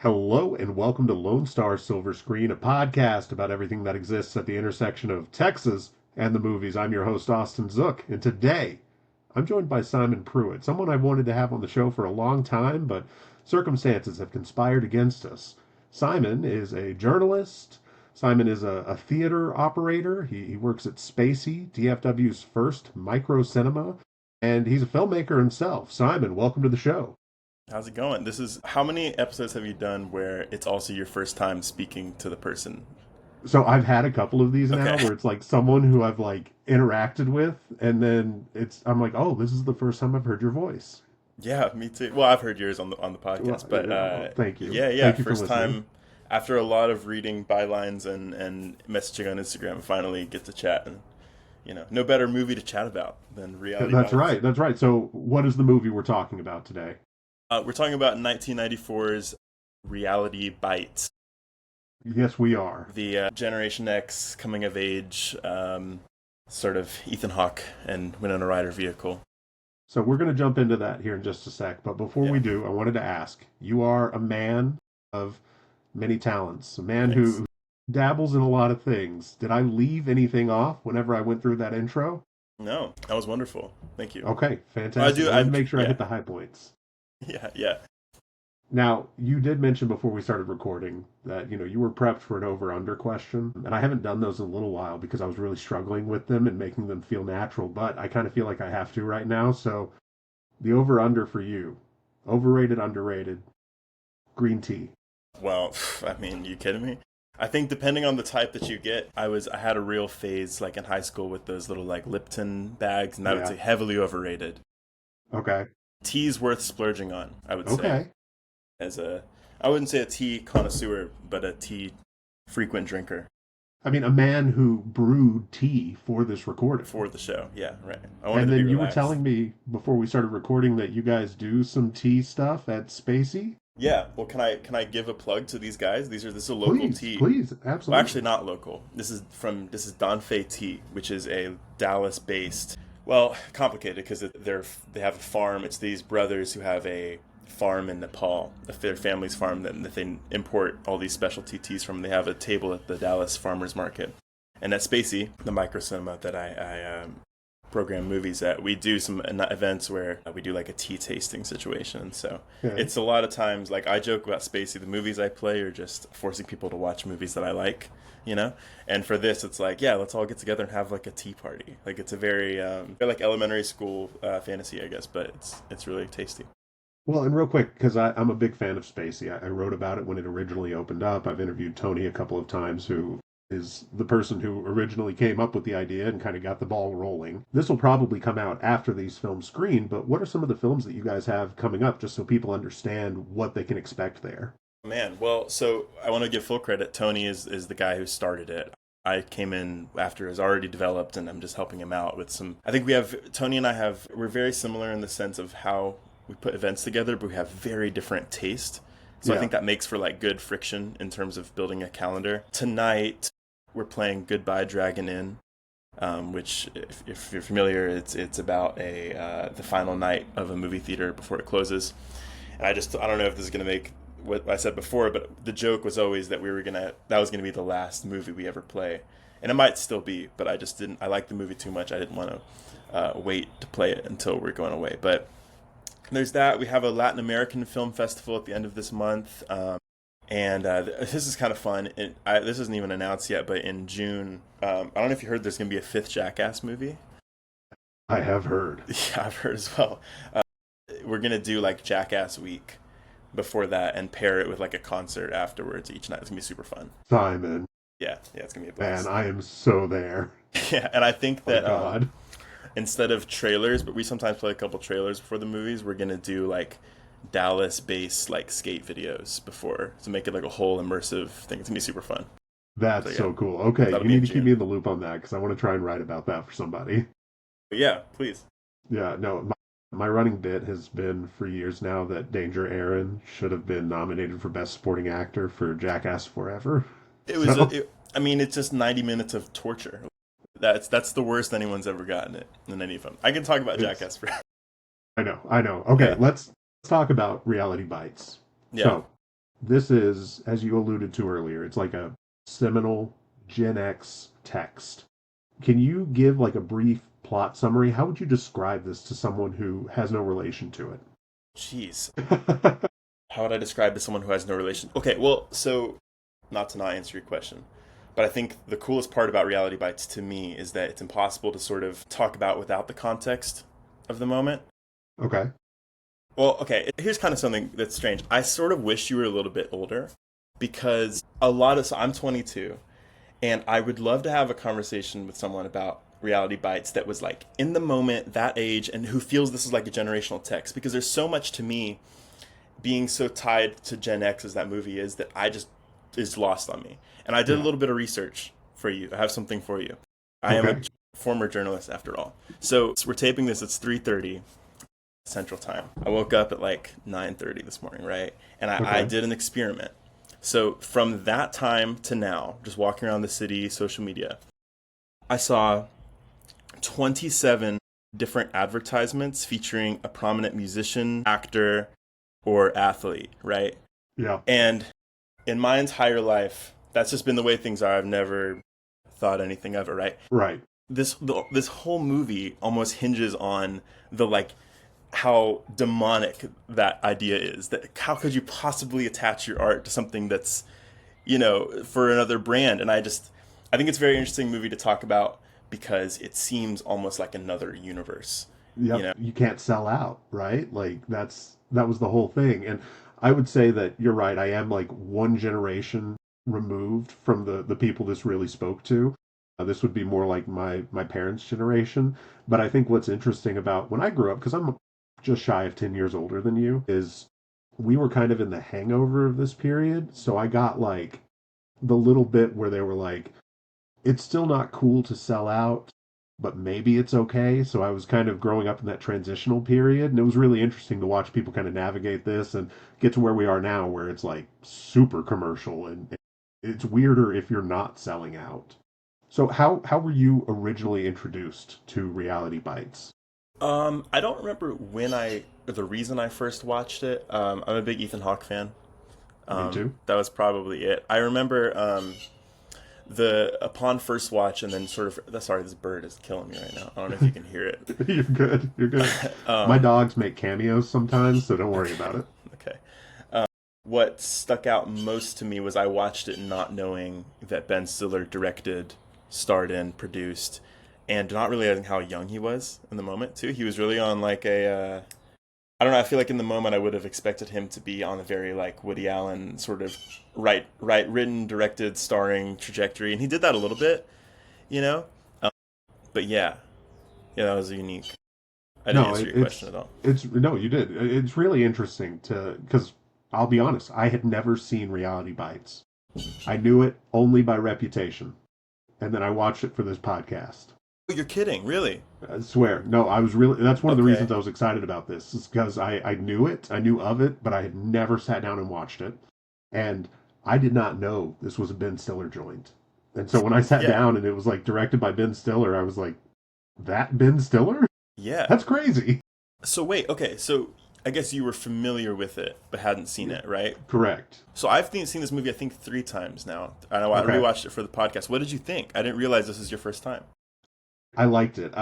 Hello and welcome to Lone Star Silver Screen, a podcast about everything that exists at the intersection of Texas and the movies. I'm your host, Austin Zook, and today I'm joined by Simon Pruitt, someone I've wanted to have on the show for a long time, but circumstances have conspired against us. Simon is a journalist. Simon is a theater operator. He works at Spacey, DFW's first micro cinema, and he's a filmmaker himself. Simon, welcome to the show. How's it going? How many episodes have you done where it's also your first time speaking to the person? So I've had a couple of these now Okay. where it's like someone who I've like interacted with, and then I'm like, oh, this is the first time I've heard your voice. Yeah, me too. Well, I've heard yours on the Well, podcast, but thank you, yeah. thank you for First listening. time after a lot of reading bylines and messaging on Instagram, I finally get to chat, and no better movie to chat about than Reality That's Bites. right, that's right. So what is the movie we're talking about today? We're talking about 1994's Reality Bites, Yes, we are. the Generation X coming of age, sort of Ethan Hawke and Winona Ryder vehicle. So we're going to jump into that here in just a sec. But before Yeah, we do, I wanted to ask: you are a man of many talents, a man thanks. who dabbles in a lot of things. Did I leave anything off whenever I went through that intro? No, that was wonderful. Thank you. Okay, I fantastic. do. I wanted to make sure I Yeah, hit the high points. yeah. Now, you did mention before we started recording that, you were prepped for an over-under question, and I haven't done those in a little while because I was really struggling with them and making them feel natural, but I kind of feel like I have to right now. So, the over-under for you, overrated, underrated, green tea. Well, I mean, you kidding me? I think depending on the type that you get, I had a real phase like in high school with those little like Lipton bags, and I would Yeah. say heavily overrated. Okay. Tea's worth splurging on, I would say. Okay. As a, I wouldn't say a tea connoisseur, but a tea frequent drinker I mean, a man who brewed tea for this recording. for the show. Yeah, right. I wanted And to be then you were relaxed. telling me before we started recording that you guys do some tea stuff at Spacey. Yeah. Well, can I give a plug to these guys? This is a local Please, tea. please, Well, actually, absolutely. not local. This is Don Fei Tea, which is a Dallas-based. Well, complicated because they have a farm. It's these brothers who have a farm in Nepal, their family's farm that they import all these specialty teas from. They have a table at the Dallas Farmers Market, and at Spacey, the micro cinema that I program movies at, we do some events where we do like a tea tasting situation. So Okay. it's a lot of times like I joke about Spacey. The movies I play are just forcing people to watch movies that I like, you know. And for this, it's like, yeah, let's all get together and have like a tea party. Like it's a very like elementary school fantasy, I guess, but it's really tasty. Well, and real quick, because I'm a big fan of Spacey. I wrote about it when it originally opened up. I've interviewed Tony a couple of times, who is the person who originally came up with the idea and kind of got the ball rolling. This will probably come out after these films screen, but what are some of the films that you guys have coming up, just so people understand what they can expect there? Man, well, so I want to give full credit. Tony is the guy who started it. I came in after it was already developed, and I'm just helping him out with some. I think Tony and I we're very similar in the sense of how we put events together, but we have very different taste. So I Yeah. think that makes for like good friction in terms of building a calendar. Tonight we're playing Goodbye Dragon Inn, which if you're familiar, it's about the final night of a movie theater before it closes. And I don't know if this is gonna make what I said before, but the joke was always that that was gonna be the last movie we ever play, and it might still be, but I just didn't. I liked the movie too much. I didn't want to wait to play it until we're going away. But there's that. We have a Latin American film festival at the end of this month, and this is kind of fun. This isn't even announced yet, but in June, I don't know if you heard, there's gonna be a fifth Jackass movie. I have heard. Yeah, I've heard as well. We're gonna do like Jackass Week before that and pair it with like a concert afterwards each night. It's gonna be super fun. Simon, Yeah, it's gonna be a man, blast. I am so there. Yeah, and I think Oh, that God. instead of trailers, but we sometimes play a couple trailers before the movies, we're gonna do like Dallas-based like skate videos before to make it like a whole immersive thing. It's gonna be super fun. So That's yeah, so cool. Okay, that'll you be need in to keep me June. in the loop on that because I want to try and write about that for somebody. But yeah, please. Yeah, no, my running bit has been for years now that Danger Aaron should have been nominated for Best Supporting Actor for Jackass Forever. It was So, I mean, it's just 90 minutes of torture. That's the worst anyone's ever gotten it in any of them. I can talk about it's, Jackass for I know. Okay, yeah, let's talk about Reality Bites. yeah. So, This is, as you alluded to earlier, it's like a seminal Gen X text. Can you give like a brief plot summary? How would you describe this to someone who has no relation to Jeez. it? How would I describe to someone who has no relation? Okay, well, so not to not answer your question, but I think the coolest part about Reality Bites to me is that it's impossible to sort of talk about without the context of the moment. Okay. Well, okay, here's kind of something that's strange. I sort of wish you were a little bit older because so I'm 22, and I would love to have a conversation with someone about Reality Bites that was like in the moment, that age, and who feels this is like a generational text, because there's so much to me being so tied to Gen X as that movie is that I just is lost on me. And I did a Yeah. little bit of research for you. I have something for you. I am a Okay. former journalist after all. So we're taping this. It's 3:30 Central Time. I woke up at like 9:30 this morning, right? And I Okay. did an experiment. So from that time to now, just walking around the city, social media, I saw 27 different advertisements featuring a prominent musician, actor, or athlete, right? Yeah. And in my entire life, that's just been the way things are. I've never thought anything of it, right? Right. This whole movie almost hinges on the like how demonic that idea is. That how could you possibly attach your art to something that's, for another brand? And I think it's a very interesting movie to talk about because it seems almost like another universe, you Yep. know? You can't sell out, right? Like that was the whole thing. And I would say that you're right. I am like one generation removed from the people this really spoke to. This would be more like my parents' generation. But I think what's interesting about when I grew up, because I'm just shy of 10 years older than you, is we were kind of in the hangover of this period. So I got like the little bit where they were like, it's still not cool to sell out, but maybe it's okay. So I was kind of growing up in that transitional period, and it was really interesting to watch people kind of navigate this and get to where we are now, where it's like super commercial and it's weirder if you're not selling out. So how were you originally introduced to Reality Bites? I don't remember the reason I first watched it. I'm a big Ethan Hawke fan. Me too. That was probably it. I remember the upon first watch and then sort of. Sorry, this bird is killing me right now. I don't know if you can hear it. You're good. You're good. My Um, dogs make cameos sometimes, so don't worry about it. okay. What stuck out most to me was I watched it not knowing that Ben Stiller directed, starred in, produced, and not realizing how young he was in the moment too. He was really on like I don't know. I feel like in the moment I would have expected him to be on a very like Woody Allen sort of written, directed, starring trajectory, and he did that a little bit, you know. Um, but yeah, that was unique. I didn't No, answer your question at all. it's no, you did. It's really interesting to because I'll be honest, I had never seen Reality Bites. I knew it only by reputation, and then I watched it for this podcast. Oh, you're kidding, really? I swear, no, I was really. That's one of the Okay. reasons I was excited about this, is because I knew it, I knew of it, but I had never sat down and watched it, and I did not know this was a Ben Stiller joint. And so when I sat Yeah, down and it was like directed by Ben Stiller, I was like, that Ben Stiller? yeah. That's crazy. So wait, okay, so I guess you were familiar with it but hadn't seen it, right? Correct. So I've seen this movie I think 3 times now. I Okay. rewatched it for the podcast. What did you think? I didn't realize this is your first time. I liked it.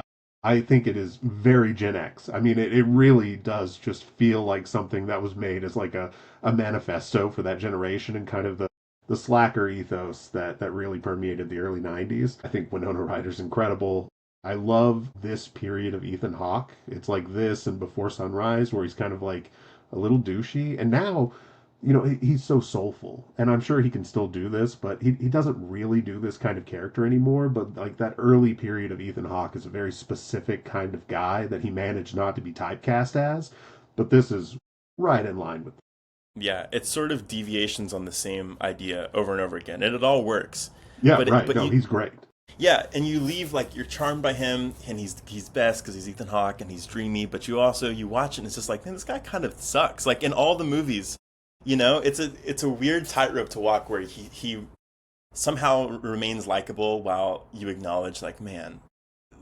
I think it is very Gen X. I mean, it really does just feel like something that was made as like a manifesto for that generation and kind of the slacker ethos that really permeated the early 90s. I think Winona Ryder's incredible. I love this period of Ethan Hawke. It's like this and Before Sunrise, where he's kind of like a little douchey. And now he's so soulful, and I'm sure he can still do this, but he doesn't really do this kind of character anymore. But like that early period of Ethan Hawke is a very specific kind of guy that he managed not to be typecast as. But this is right in line with. Yeah, it's sort of deviations on the same idea over and over again, and it all works. Yeah, But right. but No, you he's great. yeah, and you leave like you're charmed by him, and he's best because he's Ethan Hawke and he's dreamy. But you watch it, and it's just like, man, this guy kind of sucks. Like in all the movies, it's a weird tightrope to walk where he somehow remains likable while you acknowledge like, man,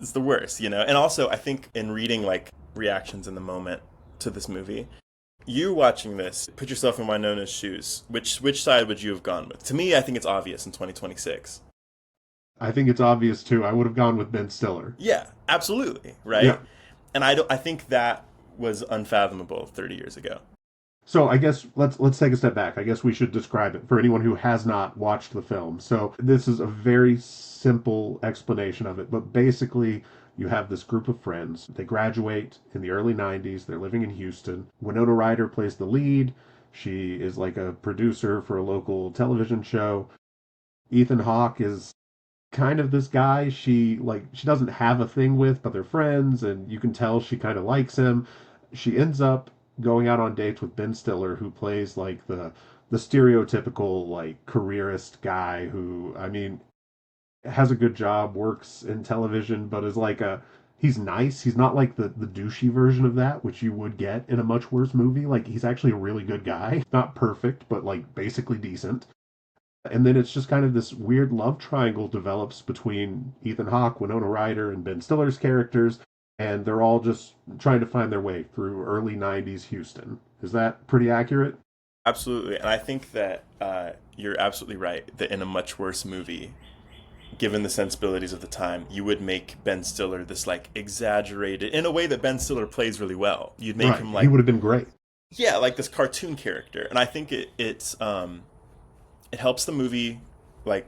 it's the worst. And also I think in reading like reactions in the moment to this movie, You watching this, put yourself in Winona's shoes. Which side would you have gone with? To me, I think it's obvious in 2026. I think it's obvious too. I would have gone with Ben Stiller. Yeah, absolutely, Yeah. right? And I think that was unfathomable 30 years ago. So I guess let's take a step back. I guess we should describe it for anyone who has not watched the film. So this is a very simple explanation of it, but basically you have this group of friends. They graduate in the early 90s. They're living in Houston. Winona Ryder plays the lead. She is like a producer for a local television show. Ethan Hawke is kind of this guy she doesn't have a thing with, but they're friends, and you can tell she kind of likes him. She ends up going out on dates with Ben Stiller, who plays like the stereotypical like careerist guy who, I mean, has a good job, works in television, but is like a he's nice. He's not like the douchey version of that, which you would get in a much worse movie. Like he's actually a really good guy. Not perfect, but like basically decent. And then it's just kind of this weird love triangle develops between Ethan Hawke, Winona Ryder, and Ben Stiller's characters, and they're all just trying to find their way through early 90s Houston. Is that pretty accurate? Absolutely. And I think that you're absolutely right that in a much worse movie, given the sensibilities of the time, you would make Ben Stiller this like exaggerated, in a way that Ben Stiller plays really well. You'd make Right. him like, He would have been great. yeah, like this cartoon character. And I think it helps the movie like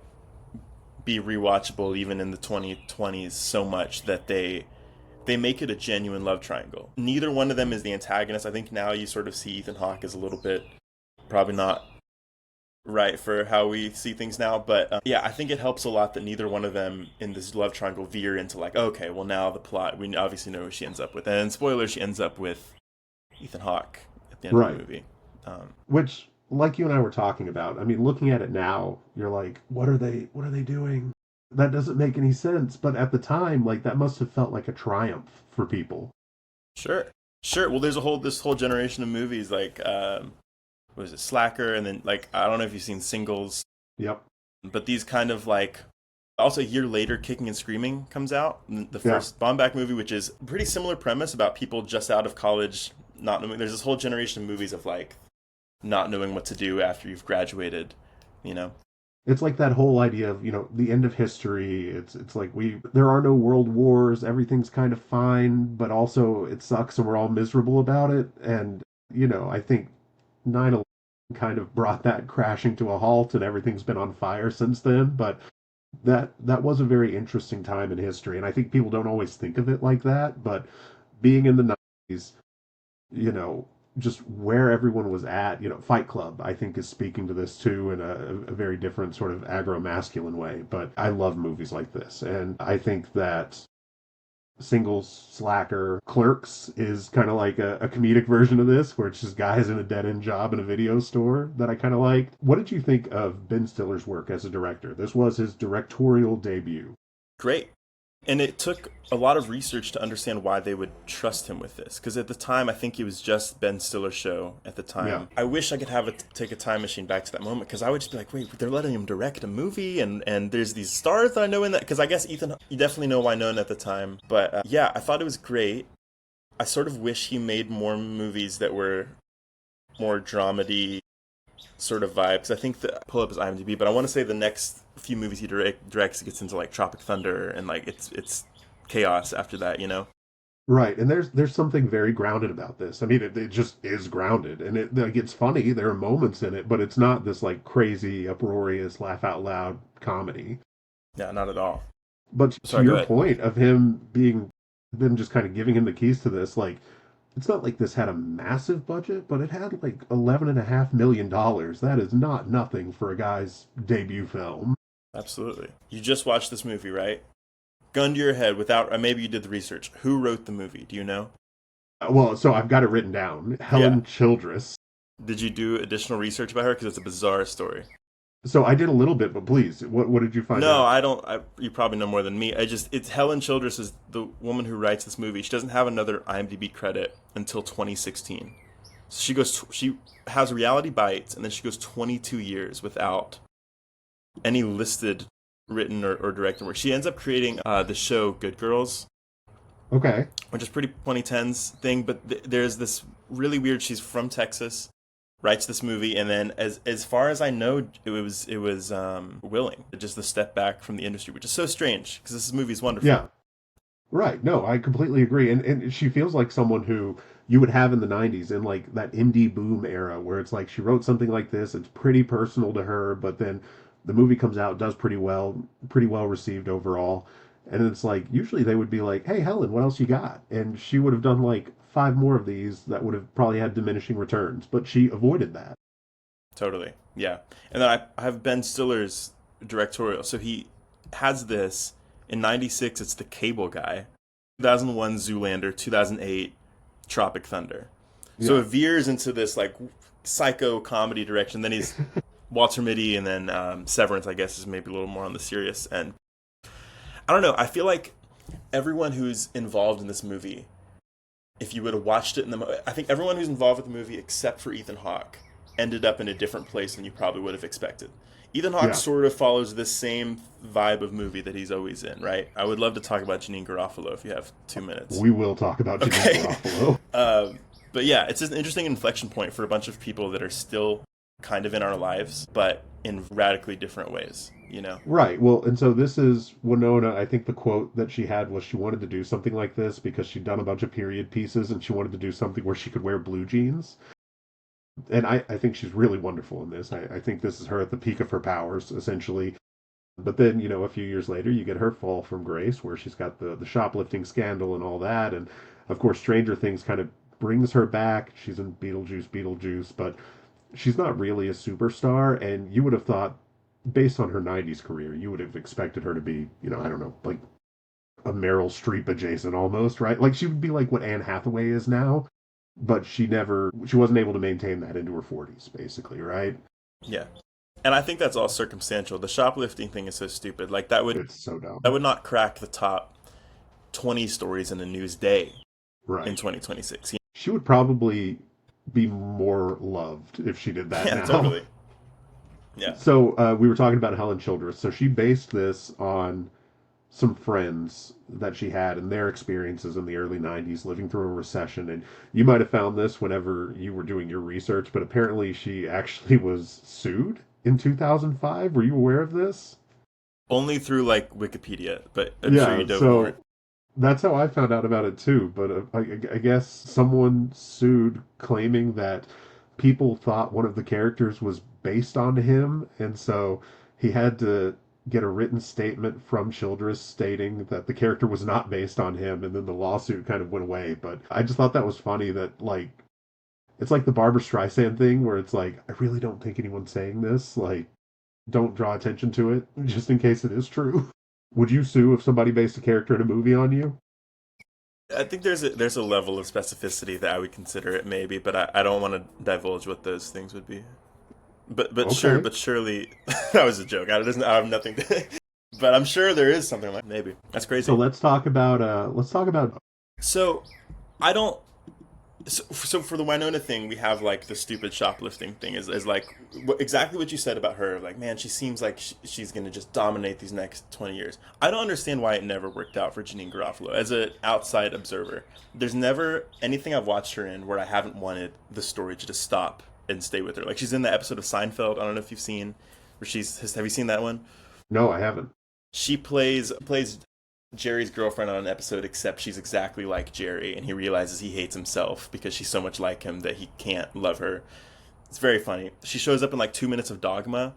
be rewatchable even in the 2020s so much that they make it a genuine love triangle. Neither one of them is the antagonist. I think now you sort of see Ethan Hawke as a little bit probably not right for how we see things now, but yeah, I think it helps a lot that neither one of them in this love triangle veer into like, okay, well now the plot, we obviously know who she ends up with, and spoiler, she ends up with Ethan Hawke at the end Right. of the movie. Which, like you and I were talking about, I mean, looking at it now, you're like, what are they doing? That doesn't make any sense. But at the time, like that must have felt like a triumph for people. Sure, sure. Well, there's this whole generation of movies like what is it, Slacker, and then like I don't know if you've seen Singles, Yep. but these kind of like also a year later, Kicking and Screaming comes out, the Yeah. first Baumbach movie, which is a pretty similar premise about people just out of college not knowing. There's this whole generation of movies of like not knowing what to do after you've graduated, you know. It's like that whole idea of, the end of history. It's like there are no world wars, everything's kind of fine, but also it sucks and we're all miserable about it. And, I think 9/11 kind of brought that crashing to a halt and everything's been on fire since then. But that was a very interesting time in history. And I think people don't always think of it like that, but being in the 90s, you know, just where everyone was at, Fight Club, I think, is speaking to this too in a very different sort of agro-masculine way. But I love movies like this. And I think that Singles, Slacker, Clerks is kind of like a comedic version of this, where it's just guys in a dead-end job in a video store that I kind of like. What did you think of Ben Stiller's work as a director? This was his directorial debut. Great. And it took a lot of research to understand why they would trust him with this. Because at the time, I think it was just Ben Stiller's show at the time. Yeah. I wish I could take a time machine back to that moment, because I would just be like, wait, they're letting him direct a movie, and there's these stars that I know in that. Because I guess Ethan, you definitely know Winona at the time. But yeah, I thought it was great. I sort of wish he made more movies that were more dramedy sort of vibes. I think pull up his IMDb, but I want to say the next few movies he directs gets into like Tropic Thunder, and like it's chaos after that, you know. Right, and there's something very grounded about this. I mean, it just is grounded, and it's funny. There are moments in it, but it's not this like crazy, uproarious, laugh out loud comedy. Yeah, not at all. But Sorry, to go your ahead. point of them just kind of giving him the keys to this, like it's not like this had a massive budget, but it had like $11.5 million. That is not nothing for a guy's debut film. Absolutely. You just watched this movie, right? Gun to your head, without maybe you did the research. Who wrote the movie? Do you know? Well, so I've got it written down. Helen Childress. Did you do additional research about her? Because it's a bizarre story. So I did a little bit, but please, what did you find No, out? I don't. You probably know more than me. It's Helen Childress is the woman who writes this movie. She doesn't have another IMDb credit until 2016. So she has Reality Bites, and then she goes 22 years without any listed written or directed work. She ends up creating the show Good Girls, Okay. which is pretty 2010s thing. But there's this really weird. She's from Texas, writes this movie, and then as far as I know, it was willing just the step back from the industry, which is so strange because this movie is wonderful. Yeah. Right. No, I completely agree. And she feels like someone who you would have in the 90s in like that indie boom era where it's like she wrote something like this, it's pretty personal to her, but then the movie comes out, does pretty well received overall. And it's like usually they would be like, "Hey Helen, what else you got?" And she would have done like five more of these that would have probably had diminishing returns, but she avoided that. Totally, yeah. And then I have Ben Stiller's directorial. So he has this in '96. It's The Cable Guy, 2001 Zoolander, 2008 Tropic Thunder. So Yeah. it veers into this like psycho comedy direction. Then he's Walter Mitty, and then Severance, I guess, is maybe a little more on the serious end. I don't know. I feel like everyone who's involved in this movie, if you would have watched it I think everyone who's involved with the movie except for Ethan Hawke ended up in a different place than you probably would have expected. Ethan Hawke Yeah. sort of follows this same vibe of movie that he's always in, right? I would love to talk about Janeane Garofalo if you have 2 minutes. We will talk about Janeane Okay. Garofalo. But yeah, it's just an interesting inflection point for a bunch of people that are still kind of in our lives, but in radically different ways, you know? Right. Well, and so this is Winona. I think the quote that she had was she wanted to do something like this because she'd done a bunch of period pieces and she wanted to do something where she could wear blue jeans. And I think she's really wonderful in this. I think this is her at the peak of her powers, essentially. But then, a few years later, you get her fall from grace, where she's got the shoplifting scandal and all that. And of course, Stranger Things kind of brings her back. She's in Beetlejuice, but she's not really a superstar. And you would have thought, based on her 90s career, you would have expected her to be, I don't know, like a Meryl Streep adjacent almost, right? Like she would be like what Anne Hathaway is now, but she wasn't able to maintain that into her 40s, basically, right? Yeah. And I think that's all circumstantial. The shoplifting thing is so stupid. Like that would It's so that dumb. would not crack the top 20 stories in a news day in Right. 2026. She would probably be more loved if she did that Yeah, now. totally. Yeah. So we were talking about Helen Childress. So she based this on some friends that she had and their experiences in the early 90s living through a recession. And you might have found this whenever you were doing your research, but apparently she actually was sued in 2005. Were you aware of this? Only through like Wikipedia, but I'm sure you Yeah, dove more. so that's how I found out about it too. But I guess someone sued claiming that people thought one of the characters was based on him, and so he had to get a written statement from Childress stating that the character was not based on him, and then the lawsuit kind of went away. But I just thought that was funny that like it's like the Barbara Streisand thing where it's like I really don't think anyone's saying this. Like, don't draw attention to it just in case it is true. Would you sue if somebody based a character in a movie on you? I think there's a level of specificity that I would consider it maybe, but I don't want to divulge what those things would be. Okay. But surely that was a joke. I have nothing to, but I'm sure there is something like maybe. That's So crazy. let's talk about So I don't. So for the Winona thing, we have like the stupid shoplifting thing is like exactly what you said about her. Like, man, she seems like she's gonna just dominate these next 20 years. I don't understand why it never worked out for Janeane Garofalo as an outside observer. There's never anything I've watched her in where I haven't wanted the story to just stop and stay with her. Like she's in the episode of Seinfeld. I don't know if you've seen where have you seen that one? no, I haven't. She plays Jerry's girlfriend on an episode, except she's exactly like Jerry, and he realizes he hates himself because she's so much like him that he can't love her. It's very funny. She shows up in like 2 minutes of Dogma,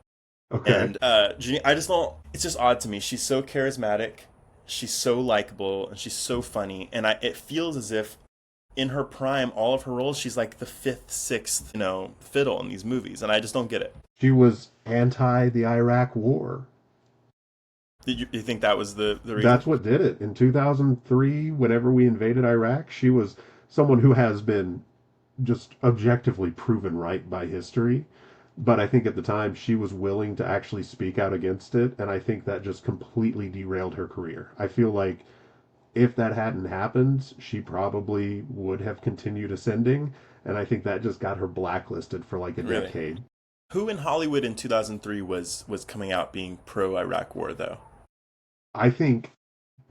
Okay. and I just don't. It's just odd to me. She's so charismatic, she's so likable, and she's so funny, and it feels as if in her prime, all of her roles, she's like the fifth, sixth, fiddle in these movies, and I just don't get it. She was anti the Iraq War. You think that was the reason? That's what did it. In 2003, whenever we invaded Iraq, she was someone who has been just objectively proven right by history. But I think at the time she was willing to actually speak out against it, and I think that just completely derailed her career. I feel like if that hadn't happened, she probably would have continued ascending, and I think that just got her blacklisted for like a Really? decade. Who in Hollywood in 2003 was coming out being pro Iraq war though? I think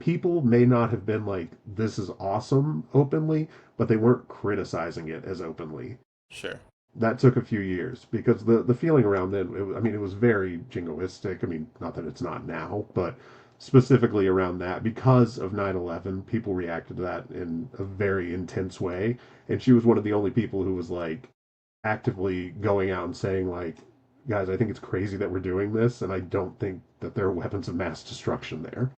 people may not have been like, this is awesome openly, but they weren't criticizing it as openly. Sure. That took a few years because the feeling around then, I mean, it was very jingoistic. I mean, not that it's not now, but specifically around that, because of 9/11, people reacted to that in a very intense way. And she was one of the only people who was like actively going out and saying, like, guys, I think it's crazy that we're doing this, and I don't think that there are weapons of mass destruction there.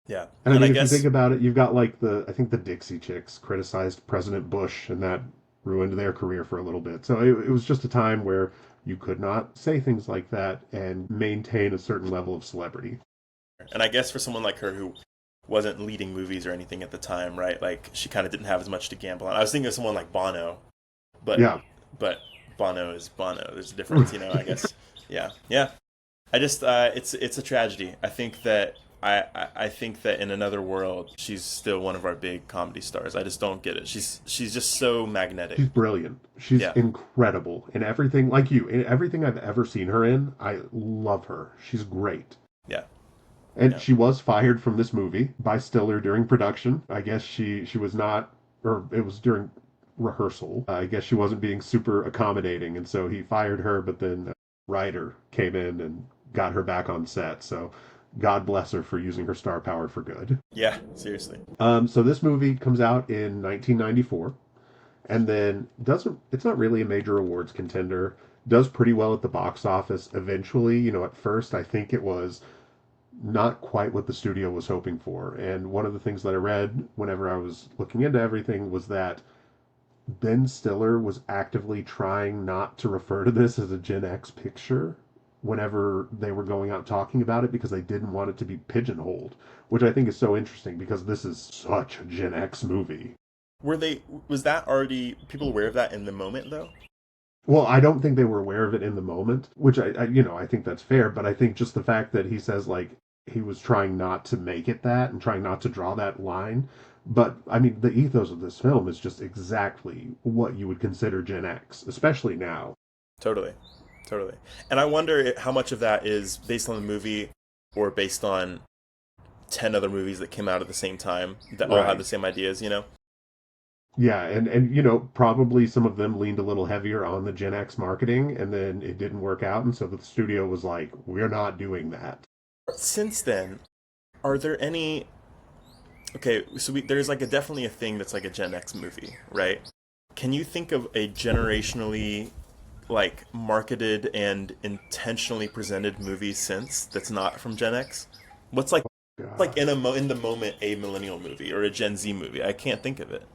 Yeah. And I And I mean, if you guess think about it, you've got like I think the Dixie Chicks criticized President Bush, and that ruined their career for a little bit. So it was just a time where you could not say things like that and maintain a certain level of celebrity. and I guess for someone like her who wasn't leading movies or anything at the time, right? Like she kind of didn't have as much to gamble on. I was thinking of someone like Bono, but Yeah. but Bono is Bono. There's a difference, I guess. Yeah, yeah. I just it's a tragedy. I think that I think that in another world she's still one of our big comedy stars. I just don't get it. She's just so magnetic. She's brilliant. She's Yeah, incredible in everything, like you, in everything I've ever seen her in. I love her. She's great. yeah, And yeah. she was fired from this movie by Stiller during production. I guess she was not, or it was during rehearsal. I guess she wasn't being super accommodating, and so he fired her. But then Ryder came in and got her back on set. So God bless her for using her star power for good. Yeah, seriously. So this movie comes out in 1994, and then doesn't. It's not really a major awards contender. Does pretty well at the box office eventually. At first I think it was not quite what the studio was hoping for. And one of the things that I read whenever I was looking into everything was that Ben Stiller was actively trying not to refer to this as a Gen X picture whenever they were going out talking about it because they didn't want it to be pigeonholed, which I think is so interesting because this is such a Gen X movie. Was that already people aware of that in the moment though? Well, I don't think they were aware of it in the moment, which I think that's fair, but I think just the fact that he says like he was trying not to make it that and trying not to draw that line. But I mean, the ethos of this film is just exactly what you would consider Gen X, especially now. Totally. Totally. And I wonder how much of that is based on the movie or based on 10 other movies that came out at the same time that all had Right. the same ideas. Yeah, and probably some of them leaned a little heavier on the Gen X marketing, and then it didn't work out, and so the studio was like, "We're not doing that." Since then, are there any okay, so there's like definitely a thing that's like a Gen X movie, right? Can you think of a generationally like marketed and intentionally presented movie since that's not from Gen X? What's like God, in the moment a millennial movie or a Gen Z movie? I can't think of it.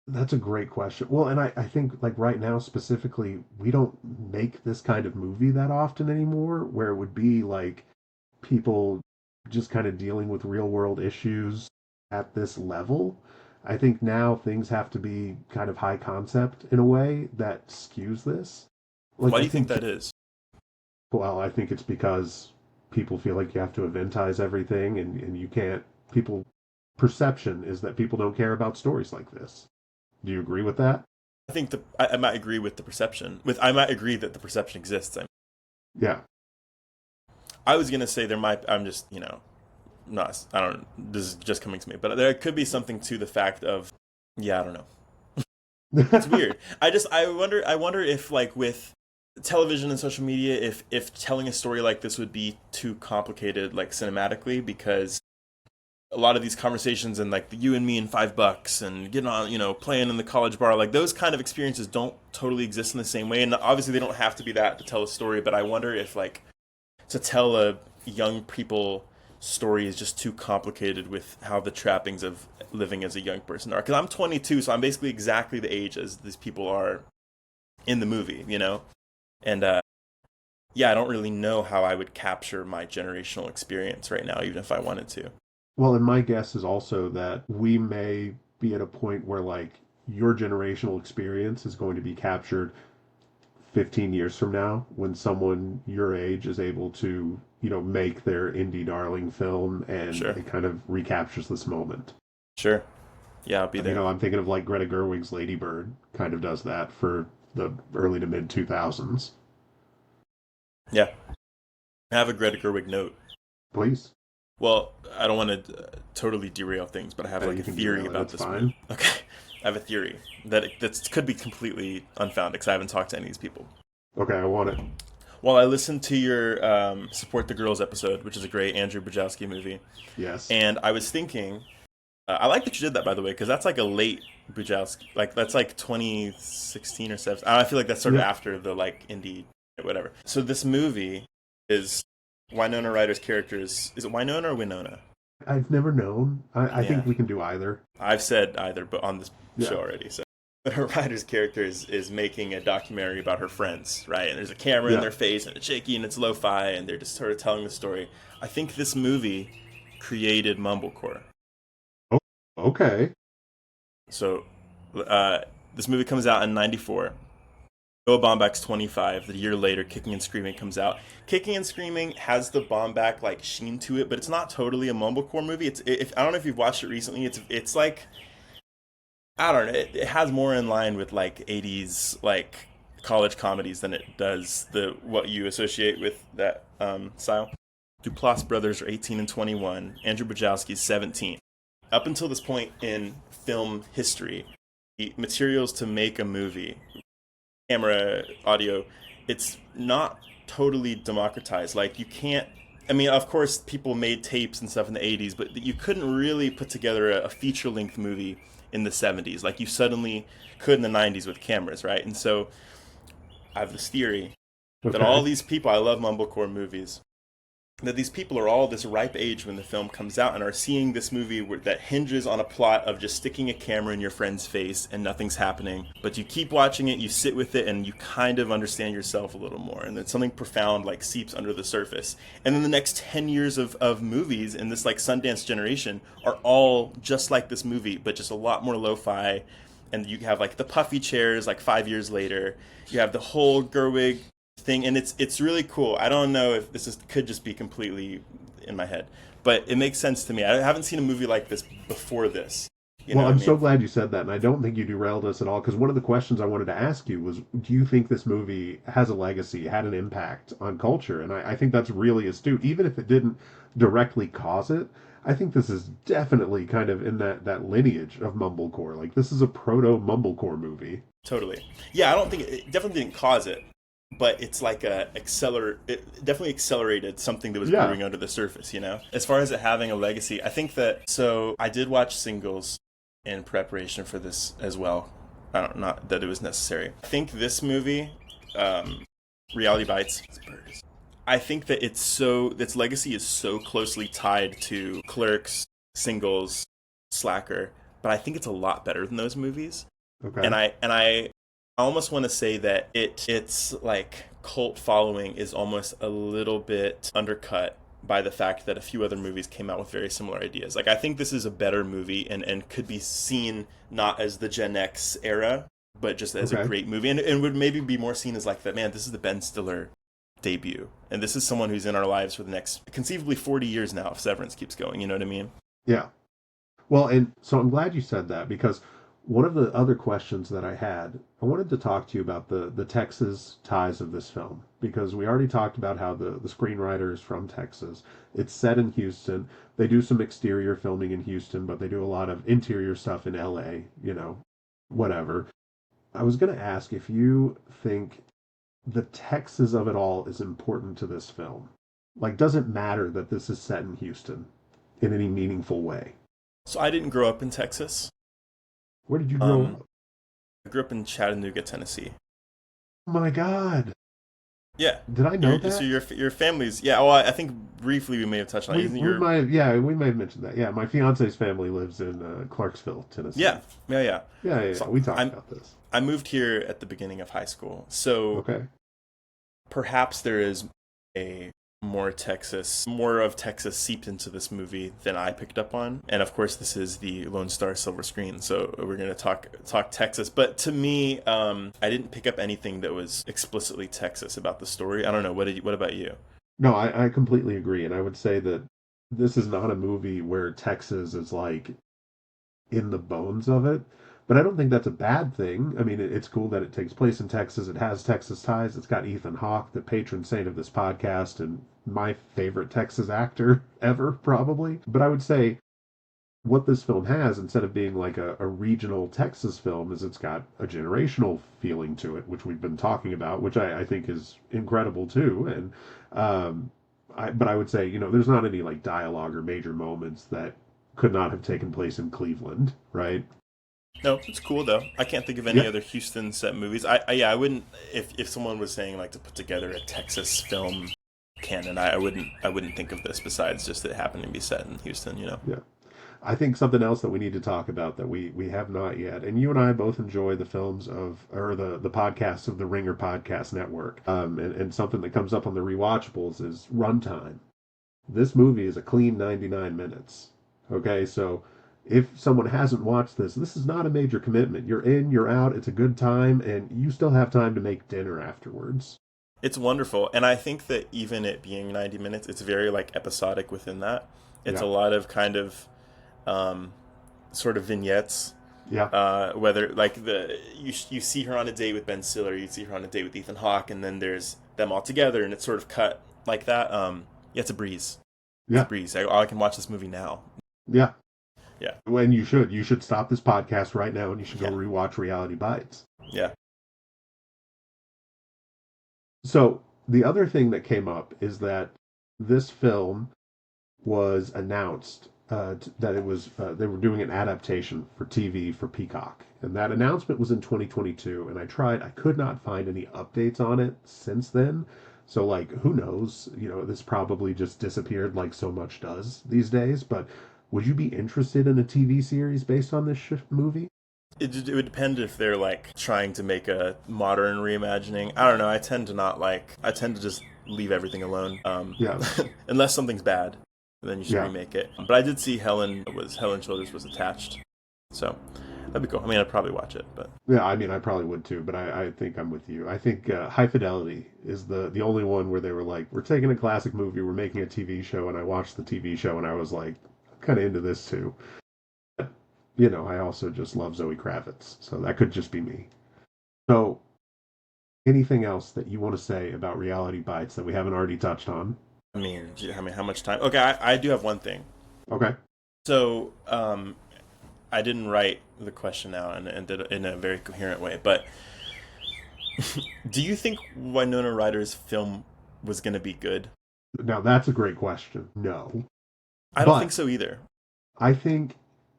that's a great question. Well, and I think like right now specifically, we don't make this kind of movie that often anymore, where it would be like people just kind of dealing with real world issues at this level. I think now things have to be kind of high concept in a way that skews this. Like, Why do I you think think, that is? well, I think it's because people feel like you have to eventize everything and you can't, people, perception is that people don't care about stories like this. Do you agree with that? I think I might agree with the perception. I might agree that the perception exists. Yeah. I was gonna say there might. I'm just not. I don't. This is just coming to me, but there could be something to the fact of. Yeah, I don't know. It's weird. I wonder if like with television and social media, if telling a story like this would be too complicated, like cinematically, because a lot of these conversations and like the you and me and $5 and getting on, playing in the college bar, like those kind of experiences don't totally exist in the same way. And obviously they don't have to be that to tell a story, but I wonder if like to tell a young people story is just too complicated with how the trappings of living as a young person are. Because I'm 22, so I'm basically exactly the age as these people are in the movie. And yeah, I don't really know how I would capture my generational experience right now, even if I wanted to. Well, and my guess is also that we may be at a point where like your generational experience is going to be captured 15 years from now when someone your age is able to, make their indie darling film and Sure, it kind of recaptures this moment. sure, yeah, I'll be there. I'm thinking of like Greta Gerwig's Lady Bird kind of does that for the early to mid 2000s. Yeah, I have a Greta Gerwig note. Please. Well, I don't want to totally derail things, but I have like You a can theory derail it. about It's this movie. fine. Okay, I have a theory that could be completely unfounded because I haven't talked to any of these people. Okay, I want it. Well, I listened to your Support the Girls episode, which is a great Andrew Bajowski movie, Yes. and I was thinking, I like that you did that by the way, because that's like a late Bajowski, like that's like 2016 or 7. I feel like that's sort of Yep. after the like indie, whatever. So this movie is Winona Ryder's character is it Winona or Winona? I've never known. I Yeah, think we can do either. I've said either, but on this Yeah. show already. So, but her writer's character is making a documentary about her friends, right? And there's a camera in Yeah. their face, and it's shaky, and it's lo-fi, and they're just sort of telling the story. I think this movie created mumblecore. Oh, okay. So, uh, this movie comes out in '94. Noah Baumbach's 25. The year later, Kicking and Screaming comes out. Kicking and Screaming has the Baumbach like sheen to it, but it's not totally a mumblecore movie. I don't know if you've watched it recently. It's like I don't know. It has more in line with like '80s like college comedies than it does the what you associate with that style. Duplass brothers are 18 and 21. Andrew Bajowski's 17. Up until this point in film history, the materials to make a movie, camera, audio, it's not totally democratized. Like you can't. I mean, of course, people made tapes and stuff in the '80s, but you couldn't really put together a feature-length movie in the '70s, like you suddenly could in the '90s with cameras, right? And so, I have this theory that all Okay. these people, I love mumblecore movies, that these people are all this ripe age when the film comes out and are seeing this movie that hinges on a plot of just sticking a camera in your friend's face and nothing's happening. But you keep watching it, you sit with it, and you kind of understand yourself a little more. And then something profound like seeps under the surface. And then the next 10 years of movies in this like Sundance generation are all just like this movie, but just a lot more lo-fi. And you have like the puffy chairs like 5 years later. You have the whole Gerwig thing, and it's really cool. I don't know if could just be completely in my head, but it makes sense to me. I haven't seen a movie like this before this. You know Well, what I I'm so mean? glad you said that, and I don't think you derailed us at all. Because one of the questions I wanted to ask you was, do you think this movie has a legacy, had an impact on culture? And I think that's really astute, even if it didn't directly cause it. I think this is definitely kind of in that lineage of mumblecore. Like this is a proto mumblecore movie. Totally. Yeah, I don't think it definitely didn't cause it, but it's like it definitely accelerated something that was Yeah. brewing under the surface. You know, as far as it having a legacy, I think that. So I did watch Singles in preparation for this as well. I don't not that it was necessary. I think this movie, um, Reality Bites. I think that its legacy is so closely tied to Clerks, Singles, Slacker, but I think it's a lot better than those movies. Okay. And I almost want to say that its like cult following is almost a little bit undercut by the fact that a few other movies came out with very similar ideas. Like I think this is a better movie and could be seen not as the Gen X era, but just as a Okay. great movie, and would maybe be more seen as like that. Man, this is the Ben Stiller debut, and this is someone who's in our lives for the next conceivably 40 years now if Severance keeps going. You know what I mean? Yeah. Well, and so I'm glad you said that because one of the other questions that I had, I wanted to talk to you about the Texas ties of this film because we already talked about how the screenwriter is from Texas. It's set in Houston. They do some exterior filming in Houston, but they do a lot of interior stuff in LA, whatever. I was going to ask if you think the Texas of it all is important to this film. Like, does it matter that this is set in Houston in any meaningful way? So I didn't grow up in Texas. Where did you grow Um, up? I grew up in Chattanooga, Tennessee. Oh my God. Yeah. Did I know So that? your family's yeah. Well, I think briefly we may have touched on it. We Isn't we your might yeah we may have mentioned that. Yeah, my fiance's family lives in Clarksville, Tennessee. yeah yeah yeah. Yeah, yeah, yeah. So We talked about this. I moved here at the beginning of high school, so Okay. perhaps there is a more of Texas seeped into this movie than I picked up on. And of course, this is the Lone Star Silver Screen, so we're gonna talk Texas. But to me, I didn't pick up anything that was explicitly Texas about the story. I don't know. What about you? No, I completely agree, and I would say that this is not a movie where Texas is like in the bones of it, But I don't think that's a bad thing. I mean, it's cool that it takes place in Texas. It has Texas ties. It's got Ethan Hawke, the patron saint of this podcast, and my favorite Texas actor ever, probably. But I would say what this film has, instead of being like a regional Texas film, is it's got a generational feeling to it, which we've been talking about, which I think is incredible too. And but I would say, there's not any like dialogue or major moments that could not have taken place in Cleveland, right? No, it's cool though. I can't think of any Yeah, other Houston set movies. I wouldn't if someone was saying like to put together a Texas film canon. I wouldn't think of this besides just it happening to be set in Houston. yeah. I think something else that we need to talk about that we have not yet, and you and I both enjoy the films or the podcasts of the Ringer Podcast Network, and something that comes up on the rewatchables is runtime. This movie is a clean 99 minutes. Okay, so if someone hasn't watched this is not a major commitment. You're in, you're out, it's a good time, and you still have time to make dinner afterwards. It's wonderful, and I think that even it being 90 minutes, it's very like episodic within that. It's Yeah, a lot of kind of sort of vignettes. yeah, Whether like you see her on a date with Ben Stiller, you see her on a date with Ethan Hawke, and then there's them all together, and it's sort of cut like that. Yeah, it's a breeze. It's a yeah, breeze. I can watch this movie now. yeah. Yeah, When you should stop this podcast right now and you should go yeah, rewatch Reality Bites. yeah. So the other thing that came up is that this film was announced that it was they were doing an adaptation for TV for Peacock, and that announcement was in 2022. And I could not find any updates on it since then. So like, who knows? This probably just disappeared like so much does these days. But would you be interested in a TV series based on this movie? It would depend if they're like trying to make a modern reimagining. I don't know. I tend to just leave everything alone. Yeah, Unless something's bad, then you should yeah. remake it. But I did see Helen Childers was attached, so that'd be cool. I mean, I'd probably watch it, but Yeah, I mean, I probably would too, but I think I'm with you. I think High Fidelity is the only one where they were like, we're taking a classic movie, we're making a TV show, and I watched the TV show and I was like, I'm kind of into this too. I also just love Zoe Kravitz, so that could just be me. So, anything else that you want to say about Reality Bites that we haven't already touched on? how much time? Okay, I do have one thing. Okay. So, I didn't write the question out and did it in a very coherent way, but do you think Winona Ryder's film was going to be good? Now, that's a great question. No. I don't think But so either. I think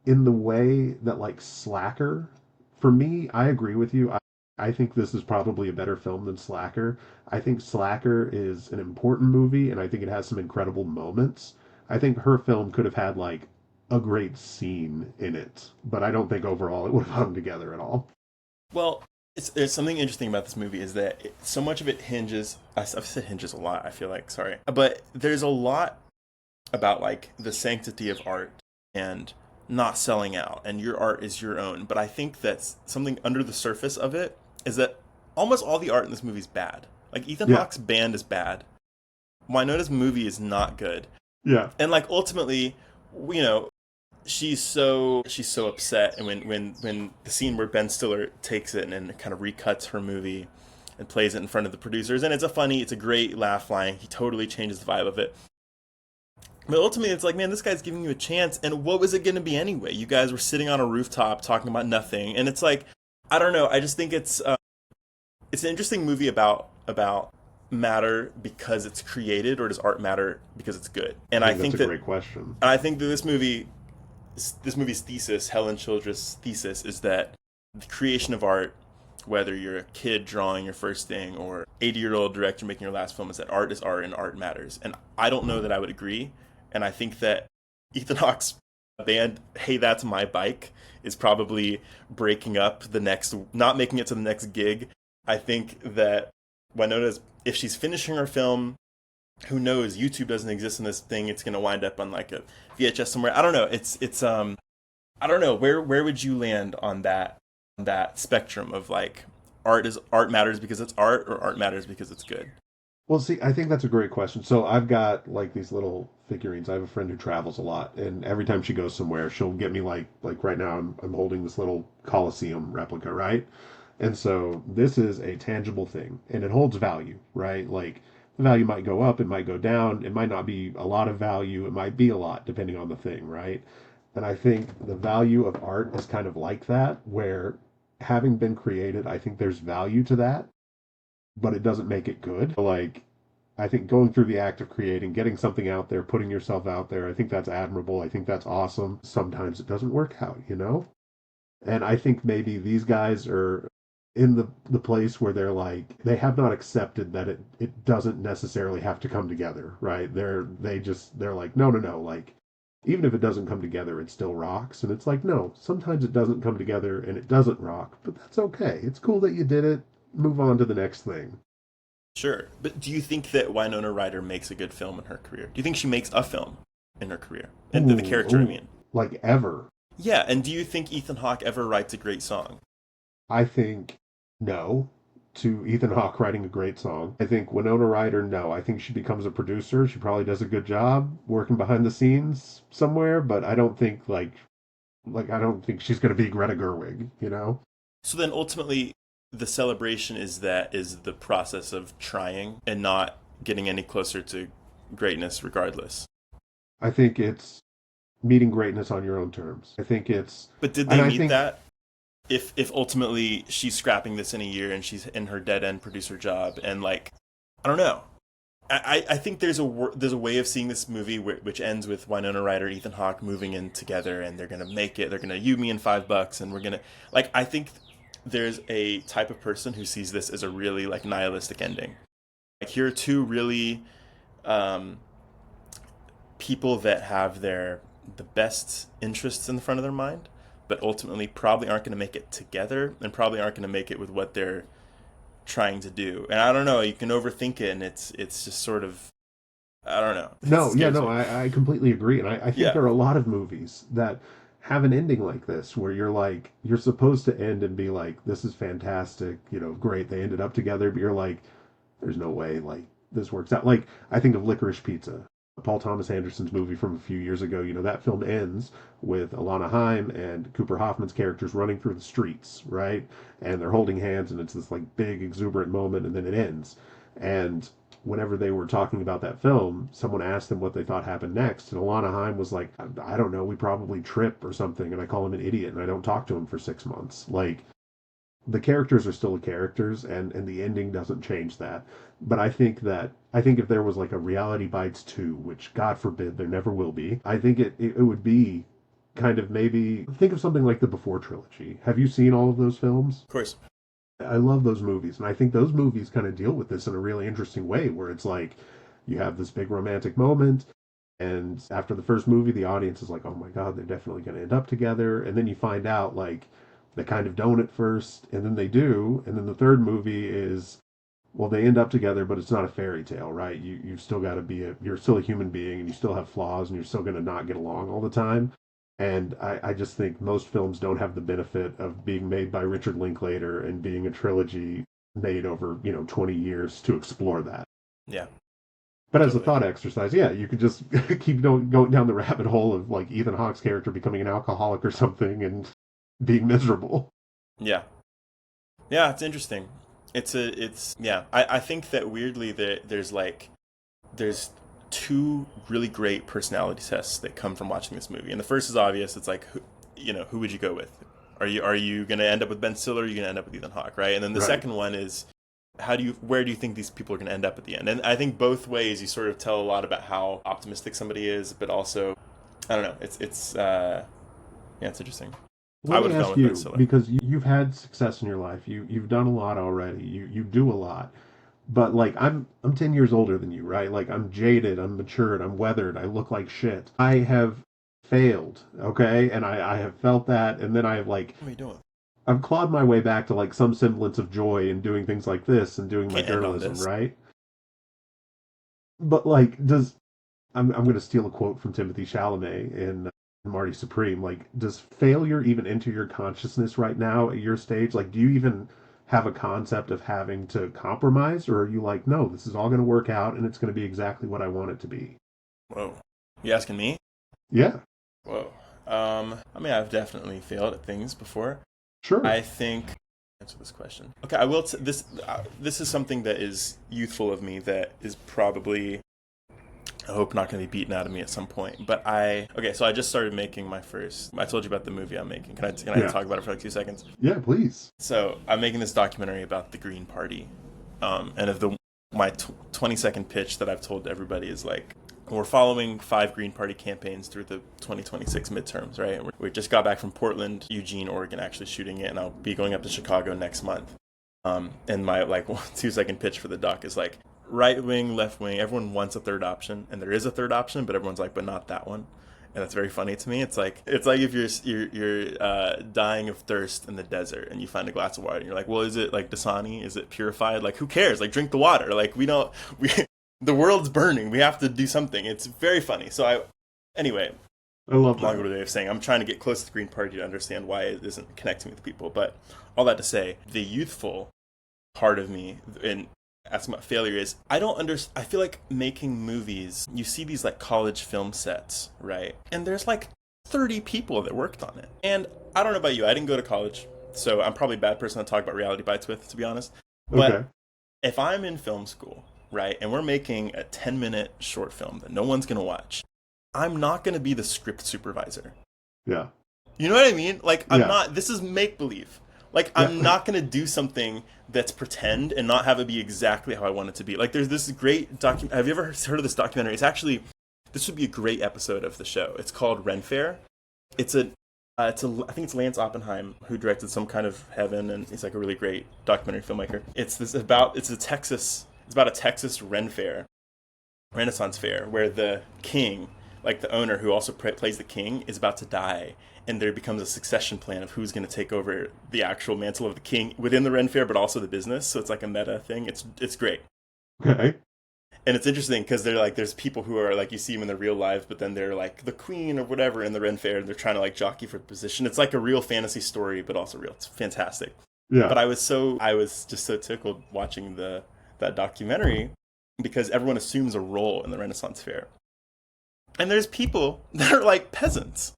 in the way that, like, Slacker, for me, I agree with you. I think this is probably a better film than Slacker. I think Slacker is an important movie, and I think it has some incredible moments. I think her film could have had, like, a great scene in it, but I don't think overall it would have hung together at all. Well, there's something interesting about this movie is that so much of it hinges. I've said hinges a lot. I feel like sorry, but there's a lot about like the sanctity of art and not selling out, and your art is your own. But I think that's something under the surface of it is that almost all the art in this movie is bad. Like Ethan Yeah, Hawke's band is bad. Winona's movie is not good, yeah, and like ultimately, you know, she's so upset, and when the scene where Ben Stiller takes it and kind of recuts her movie and plays it in front of the producers, and it's a great laugh line. He totally changes the vibe of it. But ultimately, it's like, man, this guy's giving you a chance, and what was it going to be anyway? You guys were sitting on a rooftop talking about nothing, and it's like, I don't know. I just think it's an interesting movie about matter because it's created, or does art matter because it's good? And I I think think that's a that great question. and I think that this movie's thesis, Helen Childress' thesis, is that the creation of art, whether you're a kid drawing your first thing or 80-year-old director making your last film, is that art is art and art matters. And I don't know that I would agree. And I think that Ethan Hawke's band, Hey That's My Bike, is probably breaking up not making it to the next gig. I think that Winona's, if she's finishing her film, who knows? YouTube doesn't exist in this thing. It's going to wind up on like a VHS somewhere. I don't know. It's I don't know. Where would you land on that spectrum of like art matters because it's art, or art matters because it's good? Well, see, I think that's a great question. So I've got like these little figurines. I have a friend who travels a lot, and every time she goes somewhere, she'll get me like right now I'm holding this little Colosseum replica, right? And so this is a tangible thing, and it holds value, right? Like the value might go up, it might go down, it might not be a lot of value, it might be a lot depending on the thing, right? And I think the value of art is kind of like that, where having been created, I think there's value to that, but it doesn't make it good. Like, I think going through the act of creating, getting something out there, putting yourself out there, I think that's admirable. I think that's awesome. Sometimes it doesn't work out, you know? And I think maybe these guys are in the place where they're like they have not accepted that it doesn't necessarily have to come together, right? They're like, no, like even if it doesn't come together, it still rocks. And it's like, no, sometimes it doesn't come together and it doesn't rock, but that's okay. It's cool that you did it. Move on to the next thing. Sure. But do you think that Winona Ryder makes a good film in her career? Do you think she makes a film in her career? And the character, I Ooh, mean. like ever. Yeah, and do you think Ethan Hawke ever writes a great song? I think no to Ethan Hawke writing a great song. I think Winona Ryder, no. I think she becomes a producer. She probably does a good job working behind the scenes somewhere, but I don't think like I don't think she's going to be Greta Gerwig, you know? So then ultimately the celebration is the process of trying and not getting any closer to greatness regardless. I think it's meeting greatness on your own terms. I think it's But did and they I meet think that? If ultimately she's scrapping this in a year and she's in her dead end producer job and like I don't know. I think there's a way of seeing this movie which ends with Winona Ryder and Ethan Hawke moving in together and they're gonna make it. They're gonna you me in $5 and we're gonna like I think there's a type of person who sees this as a really like nihilistic ending. Like here are two really um, people that have the best interests in the front of their mind, but ultimately probably aren't going to make it together and probably aren't going to make it with what they're trying to do. And I don't know, you can overthink it, and it's just sort of I don't know. It no, yeah, scares no, me. I completely agree. And I think Yeah, there are a lot of movies that have an ending like this where you're like you're supposed to end and be like, this is fantastic, you know, great, they ended up together, but you're like, there's no way like this works out. Like I think of Licorice Pizza, Paul Thomas Anderson's movie from a few years ago. You know that film ends with Alana Haim and Cooper Hoffman's characters running through the streets, right? And they're holding hands, and it's this like big exuberant moment, and then it ends. And whenever they were talking about that film, someone asked them what they thought happened next, and Alana Haim was like, I don't know, we probably trip or something, and I call him an idiot, and I don't talk to him for 6 months. Like the characters are still the characters and the ending doesn't change that, but I think if there was like a Reality Bites 2, which god forbid there never will be, I think it would be kind of maybe think of something like the Before trilogy. Have you seen all of those films? of course. I love those movies, and I think those movies kind of deal with this in a really interesting way where it's like you have this big romantic moment, and after the first movie, the audience is like, oh my God, they're definitely going to end up together. And then you find out, like, they kind of don't at first, and then they do. And then the third movie is, well, they end up together, but it's not a fairy tale, right? You've still got to you're still a human being, and you still have flaws, and you're still going to not get along all the time. And I just think most films don't have the benefit of being made by Richard Linklater and being a trilogy made over, 20 years to explore that. Yeah, But as a totally. thought exercise, yeah, you could just keep going down the rabbit hole of like Ethan Hawke's character becoming an alcoholic or something and being miserable. Yeah. Yeah, it's interesting. It's yeah. I think that weirdly there's two really great personality tests that come from watching this movie. And the first is obvious. It's like who would you go with? Are you going to end up with Ben Stiller or are you going to end up with Ethan Hawke, right? And then the Right. second one is where do you think these people are going to end up at the end? And I think both ways you sort of tell a lot about how optimistic somebody is, but also I don't know. It's yeah, it's interesting. I Let would me have gone ask with Ben you, Stiller. because you've had success in your life. You've done a lot already. You do a lot. But like I'm 10 years older than you, right? Like I'm jaded, I'm matured, I'm weathered, I look like shit. I have failed, okay? And I have felt that, and then What are you doing? I've clawed my way back to like some semblance of joy in doing things like this and doing my Can't end on journalism, this. right? But like, I'm going to steal a quote from Timothy Chalamet in Marty Supreme. Like, does failure even enter your consciousness right now at your stage? Like, do you even have a concept of having to compromise, or are you like, no, this is all going to work out and it's going to be exactly what I want it to be? Whoa. You asking me? Yeah, Whoa. I mean, I've definitely failed at things before. sure. I think answer this question. Okay, I will. This this is something that is youthful of me that is probably, I hope, not going to be beaten out of me at some point. But so I just started making my first. I told you about the movie I'm making. Can I Yeah. talk about it for like 2 seconds? Yeah, please. So I'm making this documentary about the Green Party, and of my 20-second pitch that I've told everybody is like, we're following 5 Green Party campaigns through the 2026 midterms, right? And we just got back from Portland, Eugene, Oregon, actually shooting it, and I'll be going up to Chicago next month. And my 2-second pitch for the doc is like, right wing, left wing, everyone wants a third option, and there is a third option, but everyone's like, but not that one. And that's very funny to me. It's like if you're dying of thirst in the desert and you find a glass of water and you're like, well, is it like Dasani? Is it purified? Like, who cares? Like, drink the water. Like, the world's burning. We have to do something. It's very funny. Anyway, I love that. longer way of saying I'm trying to get close to the Green Party to understand why it isn't connecting with people. But all that to say, the youthful part of me and asking about failure is I don't understand. I feel like making movies, you see these like college film sets, right? And there's like 30 people that worked on it. And I don't know about you. I didn't go to college, so I'm probably a bad person to talk about reality bites with, to be honest. But Okay. if I'm in film school, right, and we're making a 10-minute short film that no one's going to watch, I'm not going to be the script supervisor. Yeah. You know what I mean? Like, I'm Yeah. not, this is make-believe. Like, I'm not going to do something that's pretend and not have it be exactly how I want it to be. Like, there's this great have you ever heard of this documentary? It's actually, this would be a great episode of the show. It's called Ren Fair. I think it's Lance Oppenheim who directed Some Kind of Heaven, and he's like a really great documentary filmmaker. It's about a Texas Ren Fair, Renaissance fair, where the king, like the owner who also plays the king, is about to die, and there becomes a succession plan of who's going to take over the actual mantle of the king within the Ren Fair, but also the business. So it's like a meta thing. It's great. Okay. And it's interesting because they're like, there's people who are like, you see them in their real lives, but then they're like the queen or whatever in the Ren Fair, and they're trying to like jockey for the position. It's like a real fantasy story, but also real. It's fantastic. Yeah. But I was just so tickled watching that documentary because everyone assumes a role in the Renaissance Fair. And there's people that are like peasants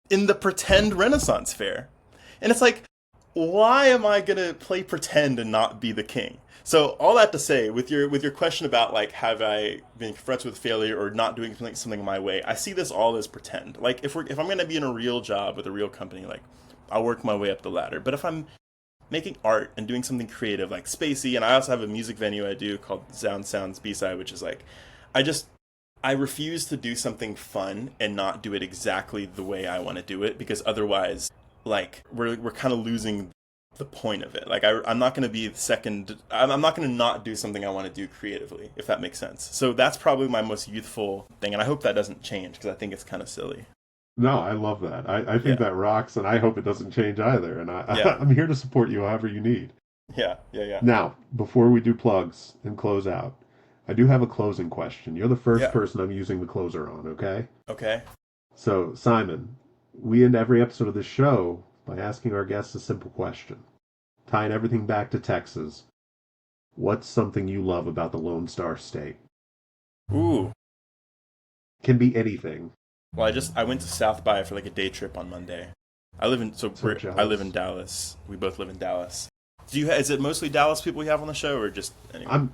in the pretend Renaissance Fair. And it's like, why am I going to play pretend and not be the king? So all that to say, with your question about like, have I been confronted with failure or not doing something my way, I see this all as pretend. Like if I'm going to be in a real job with a real company, like I'll work my way up the ladder. But if I'm making art and doing something creative like spacey, and I also have a music venue I do called Sounds B-Side, which is like, I refuse to do something fun and not do it exactly the way I want to do it, because otherwise, like, we're kind of losing the point of it. Like, I'm not going to be I'm not going to not do something I want to do creatively, if that makes sense. So that's probably my most youthful thing, and I hope that doesn't change, because I think it's kind of silly. No, I love that. I think that rocks, and I hope it doesn't change either. And I'm here to support you however you need. Yeah. Now, before we do plugs and close out, I do have a closing question. You're the first person I'm using the closer on, okay? Okay. So, Simon, we end every episode of this show by asking our guests a simple question. Tying everything back to Texas, what's something you love about the Lone Star State? Ooh. Can be anything. Well, I went to South by for like a day trip on Monday. I live in Dallas. We both live in Dallas. Is it mostly Dallas people you have on the show, or just anyone? I'm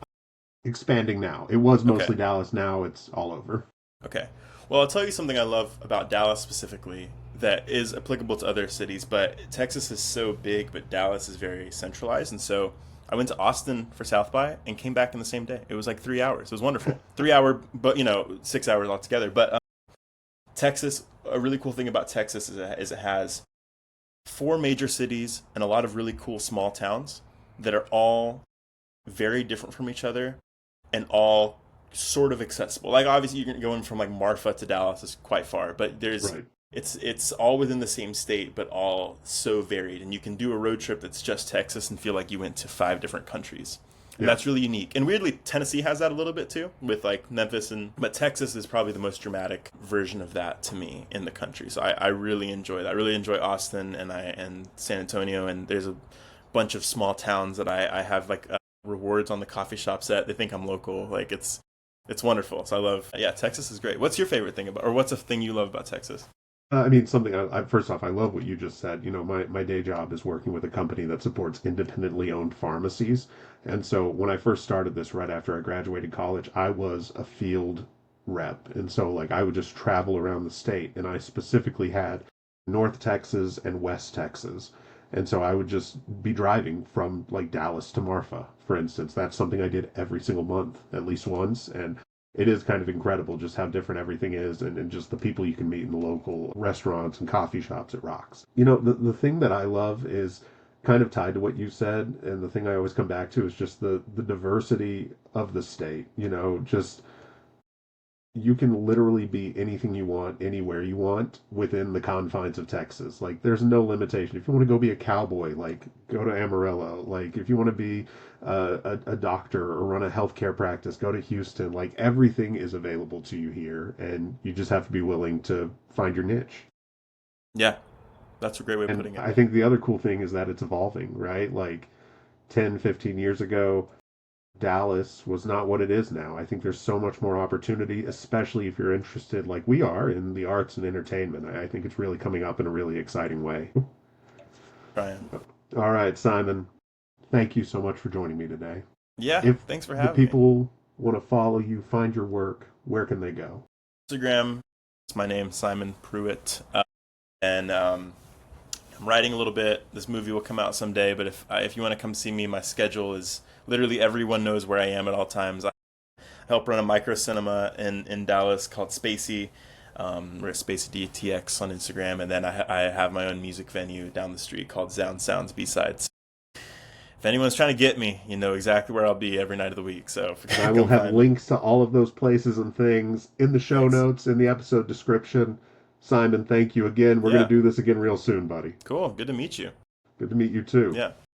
expanding now. It was mostly Dallas. Now it's all over. Okay. Well, I'll tell you something I love about Dallas specifically that is applicable to other cities, but Texas is so big, but Dallas is very centralized. And so I went to Austin for South by and came back in the same day. It was like 3 hours. It was wonderful. 3 hour, but 6 hours altogether. But Texas, a really cool thing about Texas is it has 4 major cities and a lot of really cool small towns that are all very different from each other and all sort of accessible. Like obviously you're going from like Marfa to Dallas is quite far, but it's all within the same state, but all so varied. And you can do a road trip that's just Texas and feel like you went to 5 different countries. And that's really unique. And weirdly, Tennessee has that a little bit too, with like Memphis, but Texas is probably the most dramatic version of that to me in the country. So I really enjoy that. I really enjoy Austin and San Antonio, and there's a bunch of small towns that I have like rewards on the coffee shops at. They think I'm local. Like it's wonderful. So I love, yeah, Texas is great. What's your favorite thing about, or what's a thing you love about Texas? I mean, something first off, I love what you just said. You know, my day job is working with a company that supports independently owned pharmacies. And so when I first started this right after I graduated college, I was a field rep. And so, like, I would just travel around the state. And I specifically had North Texas and West Texas. And so I would just be driving from like Dallas to Marfa, for instance. That's something I did every single month, at least once. And it is kind of incredible just how different everything is and just the people you can meet in the local restaurants and coffee shops. It rocks. You know, the thing that I love is kind of tied to what you said, and the thing I always come back to is just the diversity of the state. You know, just you can literally be anything you want, anywhere you want within the confines of Texas. Like, there's no limitation. If you want to go be a cowboy, like, go to Amarillo. Like, if you want to be a doctor or run a healthcare practice, go to Houston. Like, everything is available to you here, and you just have to be willing to find your niche. Yeah, that's a great way of And putting it. I think the other cool thing is that it's evolving, right? Like, 10, 15 years ago, Dallas was not what it is now. I think there's so much more opportunity, especially if you're interested, like we are, in the arts and entertainment. I think it's really coming up in a really exciting way. Brian. All right, Simon, thank you so much for joining me today. Yeah, If thanks for the having me. people want to follow you, find your work, where can they go? Instagram, it's my name, Simon Pruitt. And I'm writing a little bit. This movie will come out someday, but if you want to come see me, my schedule is literally everyone knows where I am at all times. I help run a micro cinema in Dallas called Spacey. We're at Spacey DTX on Instagram, and then I have my own music venue down the street called Sound Sounds B-Sides. If anyone's trying to get me, you know exactly where I'll be every night of the week. So I will have links to all of those places and things in the show Thanks. notes, in the episode description. Simon, thank you again. We're going to do this again real soon, buddy. Cool. Good to meet you. Good to meet you too. Yeah.